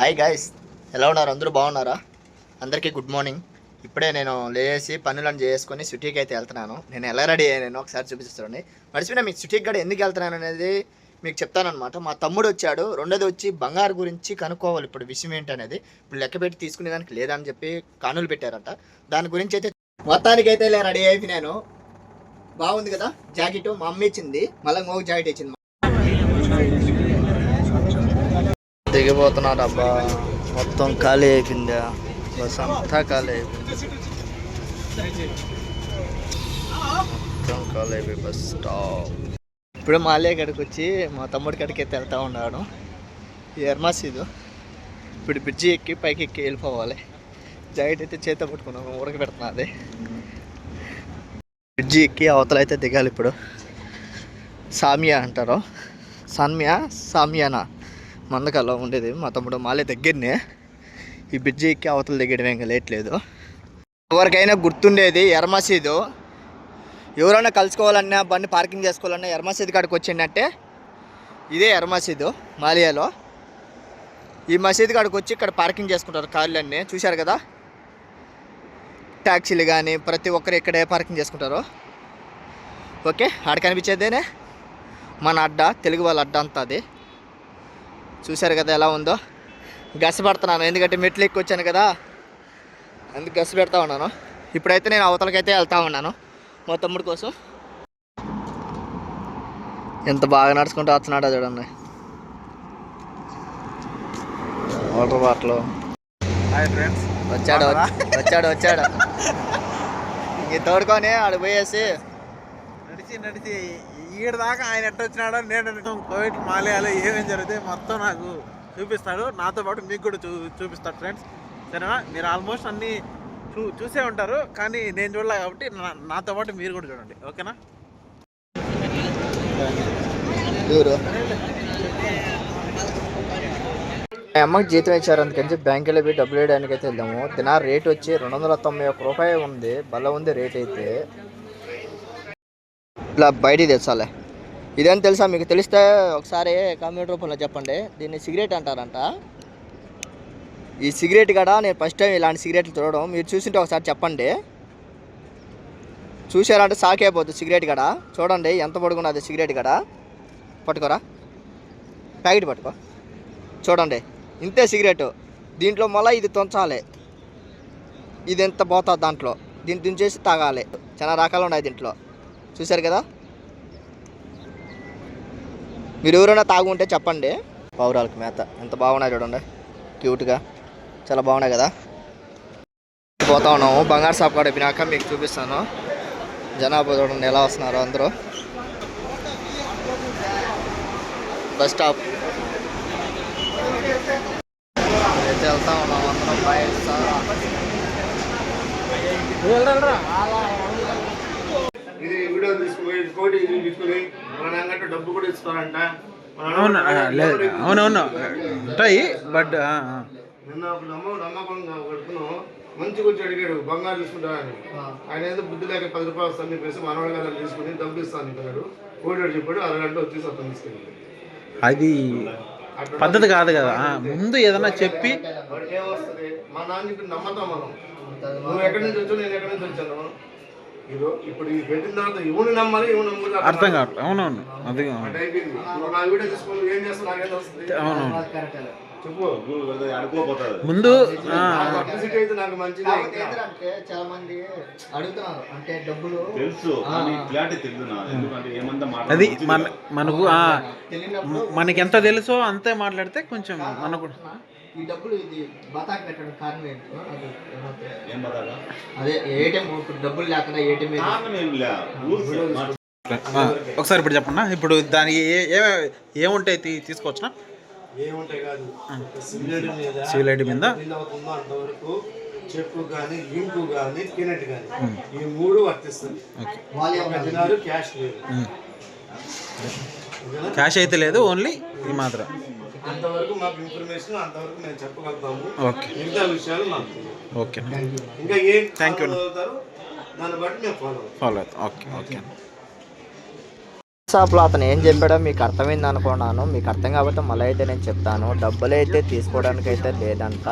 Hi guys, ఎలా ఉన్నారు? అందరూ బాగున్నారా? అందరికీ గుడ్ మార్నింగ్. ఇప్పుడే నేను లేచి పనులను చేసుకొని సిటీకి అయితే వెళ్తున్నాను. నేను ఎలా రెడీ అయ్యాను ఒకసారి చూపిస్తానండి. మర్చిపోయినా మీకు సిటీకి కూడా ఎందుకు వెళ్తున్నాను అనేది మీకు చెప్తానమాట. మా తమ్ముడు వచ్చాడు. రెండోది వచ్చి బంగారు గురించి కనుక్కోవాలి. ఇప్పుడు విషయం ఏంటనేది ఇప్పుడు లెక్క పెట్టి తీసుకునేదానికి లేదని చెప్పి కానులు పెట్టారంట. దాని గురించి అయితే మొత్తానికి అయితే ఇలా రెడీ అయిపోయినాను. బాగుంది కదా జాకెట్, మా అమ్మ ఇచ్చింది. మళ్ళీ ఇంకొక జాకెట్ ఇచ్చింది. దిగిపోతున్నాడు అబ్బా, మొత్తం ఖాళీ అయిపోయిందా? బస్ అంతా ఖాళీ అయిపోయింది, మొత్తం ఖాళీ అయిపోయి బస్ స్టాప్. ఇప్పుడు మాలే కాడికి వచ్చి మా తమ్ముడి కాడికి అయితే వెళ్తూ ఉన్నాడు. ఈ ఎర్మాసీదు ఇప్పుడు బ్రిడ్జి ఎక్కి పైకి ఎక్కి వెళ్ళిపోవాలి. జాకెట్ అయితే చేత పట్టుకున్నాను, ఉడక పెడుతున్నది. బ్రిడ్జి ఎక్కి అవతల అయితే దిగాలి. ఇప్పుడు సామియా అంటారు, సామియానా మందకల్లో ఉండేది. మా తమ్ముడు మాలే దగ్గరనే. ఈ బ్రిడ్జి ఎక్కి అవతల దిగడం ఇంకా లేట్ లేదు. ఎవరికైనా గుర్తుండేది ఎర్మసీదు. ఎవరైనా కలుసుకోవాలన్నా, బండి పార్కింగ్ చేసుకోవాలన్నా ఎర్మసీదు కాడికి వచ్చిందంటే ఇదే ఎర్మసీదు మాలియాలో. ఈ మసీదు కాడికి వచ్చి ఇక్కడ పార్కింగ్ చేసుకుంటారు కార్లన్నీ. చూశారు కదా, ట్యాక్సీలు కానీ ప్రతి ఒక్కరు ఇక్కడే పార్కింగ్ చేసుకుంటారు. ఓకే, ఆడ కనిపించేదేనే మన అడ్డ, తెలుగు వాళ్ళ అడ్డ అంతా. అది చూశారు కదా ఎలా ఉందో. గస పెడుతున్నాను ఎందుకంటే మెట్లు ఎక్కి వచ్చాను కదా, అందుకు గస పెడతా ఉన్నాను. ఇప్పుడైతే నేను అవతలకైతే వెళ్తా ఉన్నాను మా తమ్ముడి కోసం. ఎంత బాగా నడుచుకుంటూ వస్తున్నాడో చూడండి. వాటర్ బాటిల్ వచ్చాడు ఇంక తోడుకొని ఆడ పోయేసి నడిచి ఈడ దాకా ఆయన ఎట్ట వచ్చినాడో నేను కోవిడ్ మాలయాలో ఏమేమి జరిగితే మొత్తం నాకు చూపిస్తాడు. నాతో పాటు మీకు కూడా చూపిస్తాడు ఫ్రెండ్స్. సరేనా? మీరు ఆల్మోస్ట్ అన్నీ చూసే ఉంటారు, కానీ నేను చూడలే కాబట్టి నాతో పాటు మీరు కూడా చూడండి. ఓకేనా? అమ్మకి జీతం ఇచ్చారు, అందుకని బ్యాంక్ వెళ్ళి పోయి డబ్బులు వేయడానికి అయితే వెళ్దాము. దినార్ రేట్ వచ్చి 291 రూపాయి ఉంది. బల్ల ఉంది రేట్ అయితే. ఇట్లా బయటికి తెచ్చాలి. ఇదేం తెలుసా మీకు? తెలిస్తే ఒకసారి కామెంట్ రూపంలో చెప్పండి. దీన్ని సిగరెట్ అంటారంట. ఈ సిగరెట్ కూడా నేను ఫస్ట్ టైం ఇలాంటి సిగరెట్లు చూడడం. మీరు చూసింటే ఒకసారి చెప్పండి. చూసారంటే షాక్ అయిపోతుంది. సిగరెట్ కూడా చూడండి ఎంత పొడుగున్నది. సిగరెట్ కూడా పట్టుకోరా, ప్యాకెట్ పట్టుకో, చూడండి ఇంతే సిగరెట్. దీంట్లో మళ్ళీ ఇది తుంచాలి. ఇది ఎంత పోతుంది దాంట్లో, దీన్ని తుంచేసి తాగాలి. చాలా రకాలు ఉన్నాయి దీంట్లో. చూశారు కదా, మీరు ఎవరైనా తాగుంటే చెప్పండి. పౌరాలకు మేత ఎంత బాగున్నాయి చూడండి, క్యూట్గా చాలా బాగున్నాయి కదా. పోతా ఉన్నాము. బంగారు షాప్ కాడ అయిపోయినాక మీకు చూపిస్తాను. జనాభా చూడండి ఎలా వస్తున్నారు అందరూ. బస్ స్టాప్ అయితే వెళ్తా ఉన్నాం అందరం. ఇది వీడియో తీసుకుని మన డబ్బు కూడా ఇస్తారంట. అవునవును ఉంటాయి. బట్ నిన్న నమ్మకంగా కడుపును మంచిగా వచ్చి అడిగాడు బంగారు తీసుకుంటానని. ఆయన ఏదో బుద్ధి లేక 10 రూపాయలు వస్తాను చెప్పేసి మనవాడి గారు తీసుకుని డబ్బు ఇస్తాను అన్నాడు. కోడి చెప్పాడు, అరగంట వచ్చేసి అతను తీసుకెళ్ళి. అది పద్ధతి కాదు కదా. ముందు ఏదన్నా చెప్పి ఏమొస్తుంది, మా నాన్న చెప్పి నమ్మతాం మనం. నువ్వు ఎక్కడి నుంచి వచ్చావు, నేను ఎక్కడి నుంచి వచ్చాను. ఇప్పుడు ఇది పెట్టిన తర్వాత ఇవ్వని నమ్మాలి, ఇవ్వని నమ్ములు అర్థం కాదు. అవునవును, అది అయిపోయింది. నా వీడియో తీసుకుని ఏం చేస్తాను, నాకేం వస్తుంది. అవునవును, చెప్పు. ముందు అయితే నాకు మంచిది. చాలా మంది అడుగుతున్నారు అంటే డబ్బులు అది మనకు మనకి ఎంత తెలుసో అంతే మాట్లాడితే కొంచెం మనకు. ఈ డబ్బులు ఇది బతాకి పెట్టడం కారణం ఏంటో అదే ఏటీఎం డబ్బులు లేకుండా ఏటీఎం. ఒకసారి ఇప్పుడు చెప్పన్నా. ఇప్పుడు దానికి ఏముంటాయి తీసుకోవచ్చునా? ఏముంటాయి కాదు, సివిల్ ఐడి మీద అంతవరకు చెక్ కానీ, లింక్ కానీ, కినెట్ కానీ ఈ 3 వర్తిస్తుంది. క్యాష్ లేదు, క్యాష్ అయితే లేదు, ఓన్లీ ఈ మాత్రం. అంతవరకు మాకు ఇన్ఫర్మేషన్, అంతవరకు మేము చెప్పగలుగుతాము. ఓకే, మిగతా విషయాలు మాకు. ఓకే, ఇంకా ఏం థ్యాంక్ యూ. దాన్ని బట్టి మేము ఫాలో అవుతాం. Okay okay. వాట్సాప్లో అతను ఏం చెప్పాడో మీకు అర్థమైంది అనుకున్నాను. మీకు అర్థం కాకపోతే మళ్ళీ అయితే నేను చెప్తాను. డబ్బులు అయితే తీసుకోవడానికి అయితే లేదంట.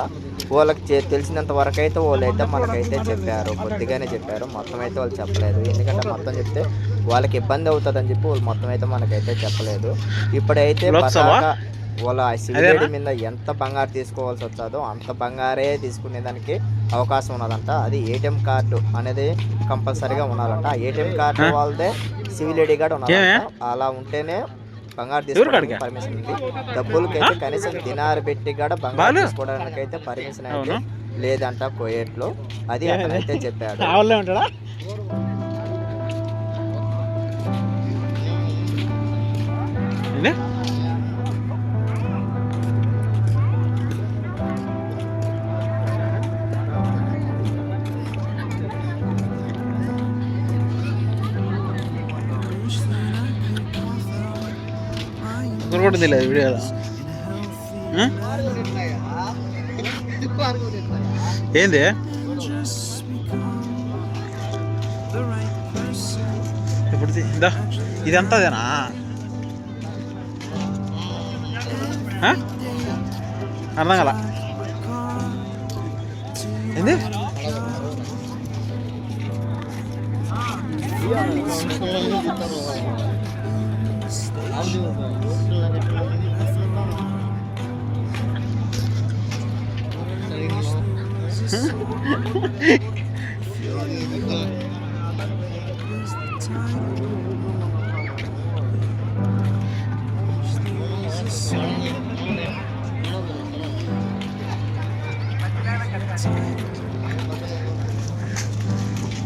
వాళ్ళకి తెలిసినంత వరకు అయితే వాళ్ళైతే మనకైతే చెప్పారు, కొద్దిగానే చెప్పారు, మొత్తం అయితే వాళ్ళు చెప్పలేదు. ఎందుకంటే మొత్తం చెప్తే వాళ్ళకి ఇబ్బంది అవుతుందని చెప్పి వాళ్ళు మొత్తం అయితే మనకైతే చెప్పలేదు. ఇప్పుడైతే వాళ్ళ సివిలేడి మీద ఎంత బంగారు తీసుకోవాల్సి వచ్చాదో అంత బంగారే తీసుకునేదానికి అవకాశం ఉన్నదంట. అది ఏటీఎం కార్డు అనేది కంపల్సరీగా ఉండాలంట. ఆ ఏటీఎం కార్డు వాళ్ళదే సివిలేడి కార్డు ఉండాలంట. అలా ఉంటేనే బంగారు తీసుకోవడానికి పర్మిషన్ ఉంది. డబ్బులకైతే కనీసం దినారు పెట్టి కూడా బంగారు తీసుకోవడానికి అయితే పర్మిషన్ అయితే లేదంట కోయేట్లో. అది అతనైతే చెప్పాడు. లేదు వీడియోలో ఏంది ఇప్పుడు ఇదంతాదేనా? అర్థం కదా ఏంది?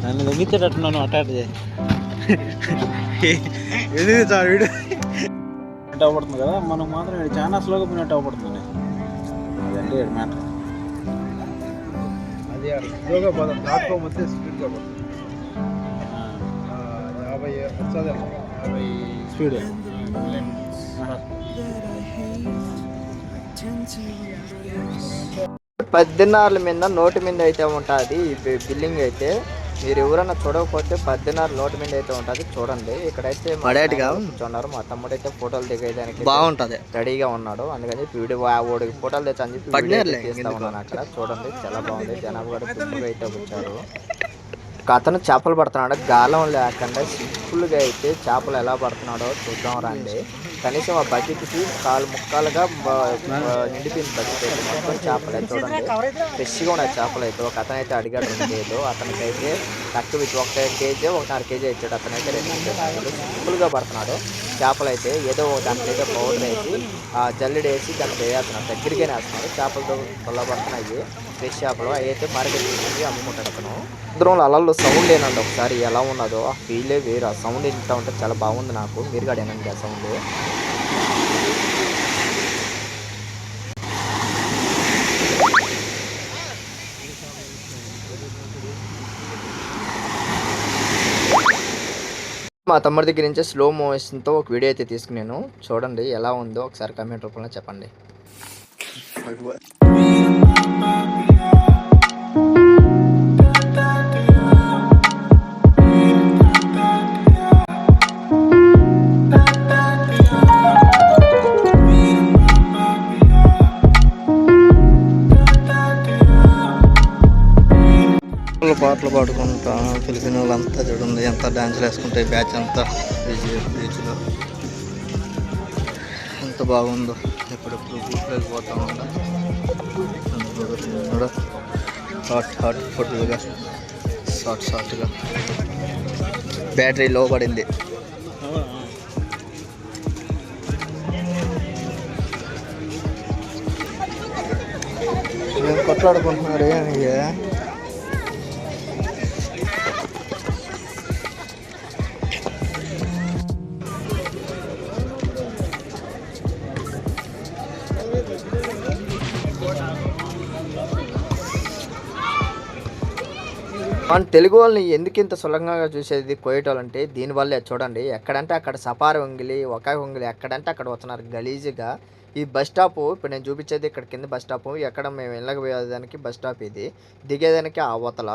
నన్ను దొంగిచ్చేటట్టున్నాను అటాక్ ఎందుకు చాలు వీడు అంటే అవపడుతుంది కదా, మనకు మాత్రం చాలా స్లోగా పోయినట్టు అవపడుతుంది. అదండి మ్యాటర్. అది స్లోగా పోదాం, దాటుకోకపోతే స్పీడ్గా పోతుంది. 50 వస్తుంది, 50 స్పీడ్. $10 మీద నోటు మీద అయితే ఉంటుంది ఈ బిల్లింగ్ అయితే. మీరు ఎవరైనా చూడకపోతే 10 నోటు మీద అయితే ఉంటుంది, చూడండి. ఇక్కడైతే కూర్చున్నారు. మా తమ్ముడు అయితే ఫోటోలు దిగేదానికి బాగుంటుంది, రెడీగా ఉన్నాడు. అందుకని వీడియో ఓడికి ఫోటోలు తెచ్చని చెప్పి తీస్తా ఉన్నాను. అక్కడ చూడండి, చాలా బాగుంది. జనాభా కూడా ఫుల్గా అయితే వచ్చారు. అతను చేపలు పడుతున్నాడు, గాలం లేకుండా సింపుల్గా అయితే చేపలు ఎలా పడుతున్నాడో చూద్దాం రండి. కనీసం ఆ బకెట్కి 4 ముక్కలుగా నిండిపోయింది బకెట్ అయితే. మొత్తం చేపలు అయితే చూడండి, ఫ్రెష్గా ఉన్నాయి చేపలు అయితే. ఒక అతను అయితే అడిగాడు 2 కేజీలు, అతనికైతే తక్కువ 1 కేజీ 1.5 కేజీ ఇచ్చాడు. అతనైతే 2 కేజీలు సింపుల్గా పడుతున్నాడు చేపలు అయితే. ఏదో దాంట్లో అయితే పౌడర్ వేసి జల్లెడ వేసి దాన్ని వేస్తున్నాడు, దగ్గరికే వేస్తున్నాడు. చేపలతో పడుతున్నాయి, ఫ్రెష్ చేపలు అయితే మార్కెట్ తీసుకుని అమ్ముకుంటాడు అతను. సముద్రంలో అలల్లో సౌండ్ ఏనండి ఒకసారి ఎలా ఉన్నదో ఆ ఫీలే వేరు. ఆ సౌండ్ ఇంత ఉంటే చాలా బాగుంది నాకు. మీరు కూడా ఏనండి ఆ సౌండ్. మా తమ్ముడి దగ్గర నుంచి స్లో మోషన్తో ఒక వీడియో అయితే తీసుకున్నాను, చూడండి ఎలా ఉందో ఒకసారి కామెంట్ రూపంలో చెప్పండి. పాటలు పాడుకుంటా ఫిలిపిన్ వాళ్ళంతా చూడండి ఎంత డ్యాన్స్లు వేసుకుంటే బ్యాచ్ అంతా బీచ్లో ఎంత బాగుందో. ఎప్పుడెప్పుడు బూట్లోకి పోతా ఉంటా. హాట్ ఫుడ్గా షార్ట్గా బ్యాటరీ లో పడింది. ఏం కొట్లాడుకుంటున్నారు ఏంటి? మన తెలుగు వాళ్ళని ఎందుకు ఇంత సులభంగా చూసేది కువైట్ వాళ్ళంటే దీనివల్లే. చూడండి, ఎక్కడంటే అక్కడ సఫారీ వంగిలి ఒక వంగిలి ఎక్కడంటే అక్కడ వస్తున్నారు గలీజ్గా. ఈ బస్ స్టాప్ ఇప్పుడు నేను చూపించేది ఇక్కడ కింద బస్ స్టాప్. ఎక్కడ మేము వెళ్ళకపోయేదానికి బస్ స్టాప్ ఇది, దిగేదానికి ఆ అవతల.